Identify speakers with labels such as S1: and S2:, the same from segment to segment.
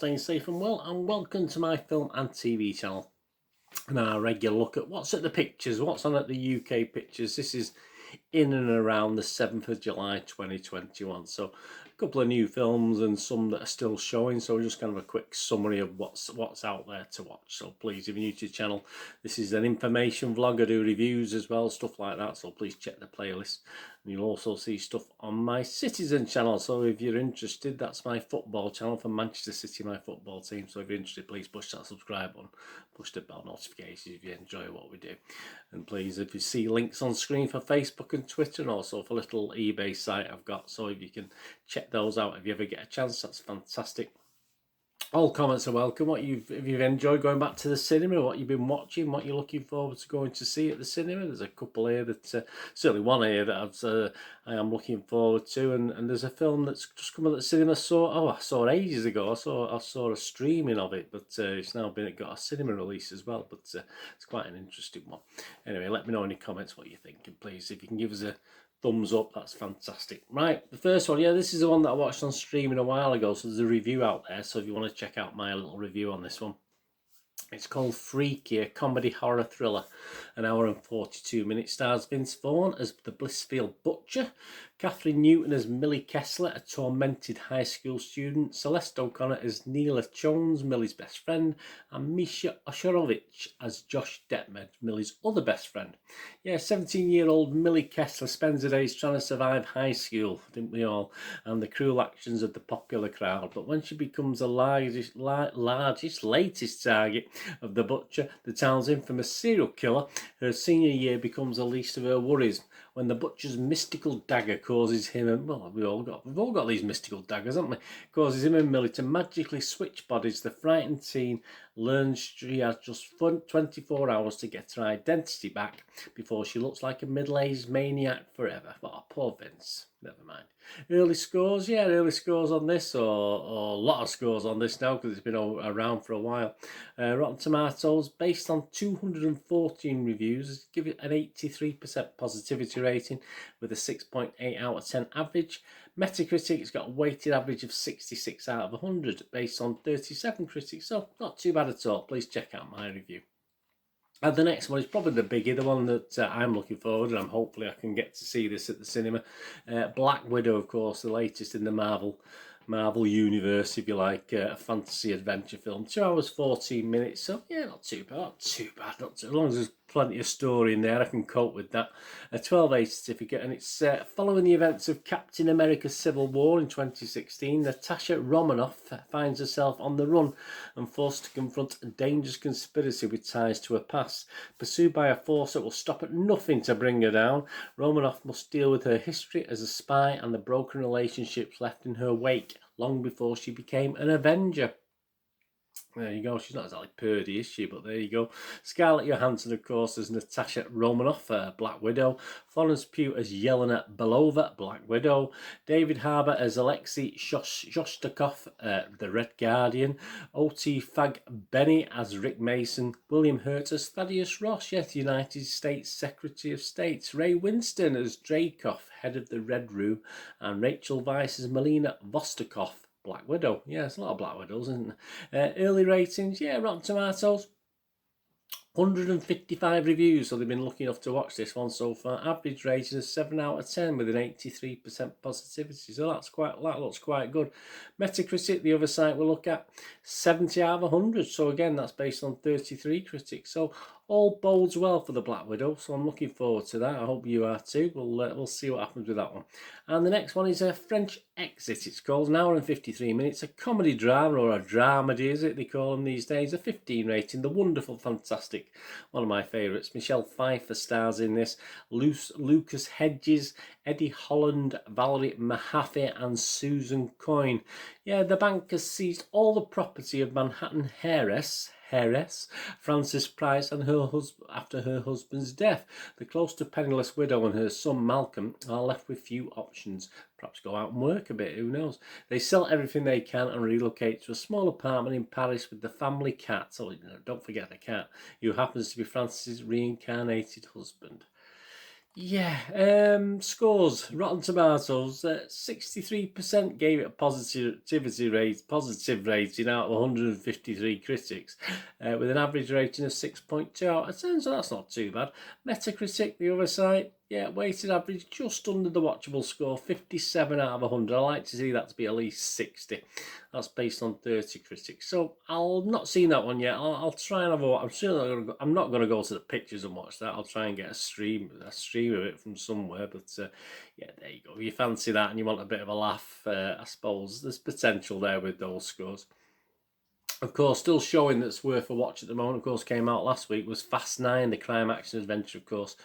S1: staying safe and well, and welcome to my film and TV channel and our regular look at what's at the pictures, what's on at the UK pictures. This is in and around the 7th of July 2021, so a couple of new films and some that are still showing, so just kind of a quick summary of what's out there to watch. So please, if you're new to the channel, this is an information vlog. I do reviews as well, stuff like that, so please check the playlist. And you'll also see stuff on my Citizen channel, so if you're interested, that's my football channel for Manchester City, my football team. So if you're interested, please push that subscribe button, push the bell notifications if you enjoy what we do. And please, if you see links on screen for Facebook and Twitter, and also for a little eBay site I've got, so if you can check those out if you ever get a chance, that's fantastic. All comments are welcome. If you've enjoyed going back to the cinema, what you've been watching, what you're looking forward to going to see at the cinema. There's a couple here that, certainly one here that I am looking forward to, and there's a film that's just come out at the cinema. I saw it ages ago. I saw a streaming of it, but it's now got a cinema release as well. But it's quite an interesting one. Anyway, let me know in the comments what you think, and please, if you can give us a thumbs up, that's fantastic. Right, the first one, this is the one that I watched on streaming a while ago, so there's a review out there, so if you want to check out my little review on this one. It's called Freaky, a comedy horror thriller, an hour and 42 minutes. Stars Vince Vaughn as the Blissfield Butcher, Catherine Newton as Millie Kessler, a tormented high school student, Celeste O'Connor as Neela Jones, Millie's best friend, and Misha Osharovich as Josh Detmer, Millie's other best friend. 17-year-old Millie Kessler spends her days trying to survive high school, didn't we all, and the cruel actions of the popular crowd. But when she becomes the latest target of the Butcher, the town's infamous serial killer, her senior year becomes the least of her worries when the Butcher's mystical dagger causes him and, we've all got these mystical daggers, haven't we? Causes him and Millie to magically switch bodies. The frightened teen learns she has just 24 hours to get her identity back before she looks like a middle-aged maniac forever. Oh, poor Vince. Never mind. Early scores, early scores on this, or a lot of scores on this now because it's been around for a while. Rotten Tomatoes, based on 214 reviews, give it an 83% positivity rating with a 6.8 out of 10 average. Metacritic, it's got a weighted average of 66 out of 100 based on 37 critics, so not too bad at all. Please check out my review. And the next one is probably the biggie, the one that I'm looking forward, and hopefully I can get to see this at the cinema. Black Widow, of course, the latest in the Marvel universe, if you like, a fantasy adventure film. 2 hours 14 minutes, so not too bad, as long as there's plenty of story in there, I can cope with that. A 12A certificate, and it's following the events of Captain America's Civil War in 2016. Natasha Romanoff finds herself on the run and forced to confront a dangerous conspiracy with ties to her past. Pursued by a force that will stop at nothing to bring her down, Romanoff must deal with her history as a spy and the broken relationships left in her wake long before she became an Avenger. There you go. She's not exactly Purdy, is she? But there you go. Scarlett Johansson, of course, as Natasha Romanoff, Black Widow. Florence Pugh as Yelena Belova, Black Widow. David Harbour as Alexei Shostakov, the Red Guardian. O.T. Fagbenny as Rick Mason. William Hurt as Thaddeus Ross, the United States Secretary of State. Ray Winston as Dreykov, head of the Red Room. And Rachel Weisz as Melina Vostokov, Black Widow. There's a lot of Black Widows, isn't there? Early ratings, Rotten Tomatoes, 155 reviews, so they've been lucky enough to watch this one so far. Average rating is 7 out of 10 with an 83% positivity, so that looks quite good. Metacritic, the other site we'll look at, 70 out of 100, so again that's based on 33 critics, so all bodes well for the Black Widow, so I'm looking forward to that. I hope you are too. We'll see what happens with that one. And the next one is a French Exit. It's called, an hour and 53 minutes. A comedy drama, or a dramedy, is it they call them these days. A 15 rating. The wonderful, fantastic, one of my favourites. Michelle Pfeiffer stars in this. Lucas Hedges, Eddie Holland, Valerie Mahaffey, and Susan Coyne. The bank has seized all the property of Manhattan heiress Frances Price and after her husband's death. The close to penniless widow and her son Malcolm are left with few options. Perhaps go out and work a bit, who knows. They sell everything they can and relocate to a small apartment in Paris with the family cat. So don't forget the cat, who happens to be Frances' reincarnated husband. Yeah, scores. Rotten Tomatoes, 63% gave it a positive rating out of 153 critics, with an average rating of 6.2 out of 10, so that's not too bad. Metacritic, the other side, yeah, weighted average just under the watchable score, 57 out of 100. I like to see that to be at least 60. That's based on 30 critics. So I'll not seen that one yet. I'll try and have a watch. I'm not gonna go to the pictures and watch that. I'll try and get a stream of it from somewhere. But yeah, there you go. If you fancy that and you want a bit of a laugh, I suppose there's potential there with those scores. Of course, still showing that's worth a watch at the moment, of course, came out last week, was Fast 9, the crime action adventure, of course.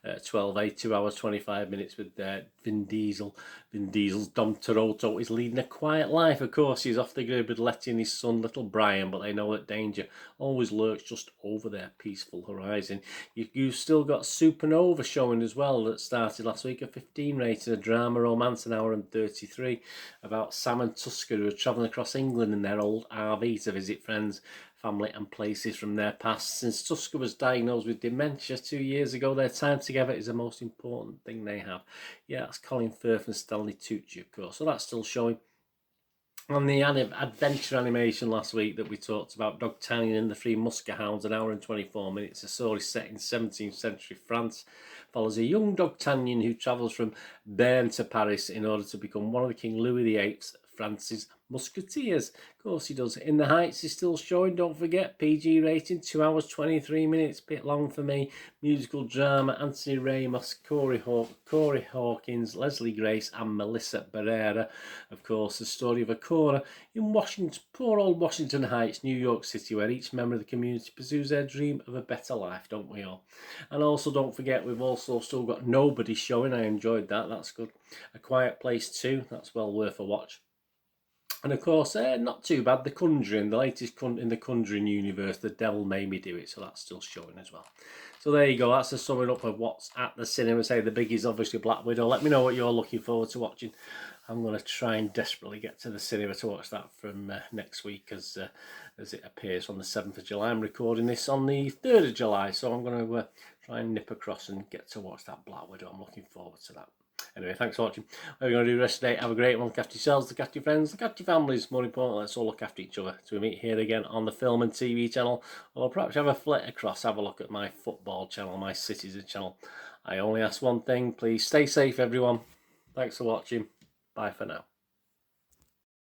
S1: 12A, 2 hours, 25 minutes with Vin Diesel. Vin Diesel's Dom Toretto is leading a quiet life, of course. He's off the grid with Letty and his son, little Brian, but they know that danger always lurks just over their peaceful horizon. You've still got Supernova showing as well, that started last week, a 15 rating, a drama romance, 1 hour and 33, about Sam and Tuska, who are travelling across England in their old RV to visit friends, family and places from their past. Since Tuska was diagnosed with dementia 2 years ago, their time together is the most important thing they have. Yeah, that's Colin, FIRTH and Stanley TUCCI, of course. So that's still showing. On the adventure animation last week that we talked about, D'Artagnan and the Three Muskehounds, 1 hour and 24 minutes. A story set in 17th century France, follows a young D'Artagnan who travels from Bern to Paris in order to become one of the King Louis VIII's France's Musketeers. Of course he does. In the Heights is still showing, don't forget, PG rating, 2 hours 23 minutes, bit long for me. Musical drama, Anthony Ramos, Corey Hawkins, Leslie Grace and Melissa Barrera. Of course, the story of a corner in Washington, poor old Washington Heights, New York City, where each member of the community pursues their dream of a better life, don't we all? And also, don't forget, we've also still got Nobody showing. I enjoyed that, that's good. A Quiet Place 2, that's well worth a watch. And of course, not too bad, The Conjuring, the latest in the Conjuring universe, The Devil Made Me Do It, so that's still showing as well. So there you go, that's a summing up of what's at the cinema. Say the biggie's obviously Black Widow. Let me know what you're looking forward to watching. I'm going to try and desperately get to the cinema to watch that from next week as it appears on the 7th of July. I'm recording this on the 3rd of July, so I'm going to try and nip across and get to watch that Black Widow. I'm looking forward to that. Anyway, thanks for watching. What are you going to do the rest of the day? Have a great one. Look after yourselves, look after your friends, look after your families. More important, let's all look after each other. So we meet here again on the film and TV channel, or perhaps have a flit across, have a look at my football channel, my Citizen channel. I only ask one thing, please stay safe everyone. Thanks for watching. Bye for now.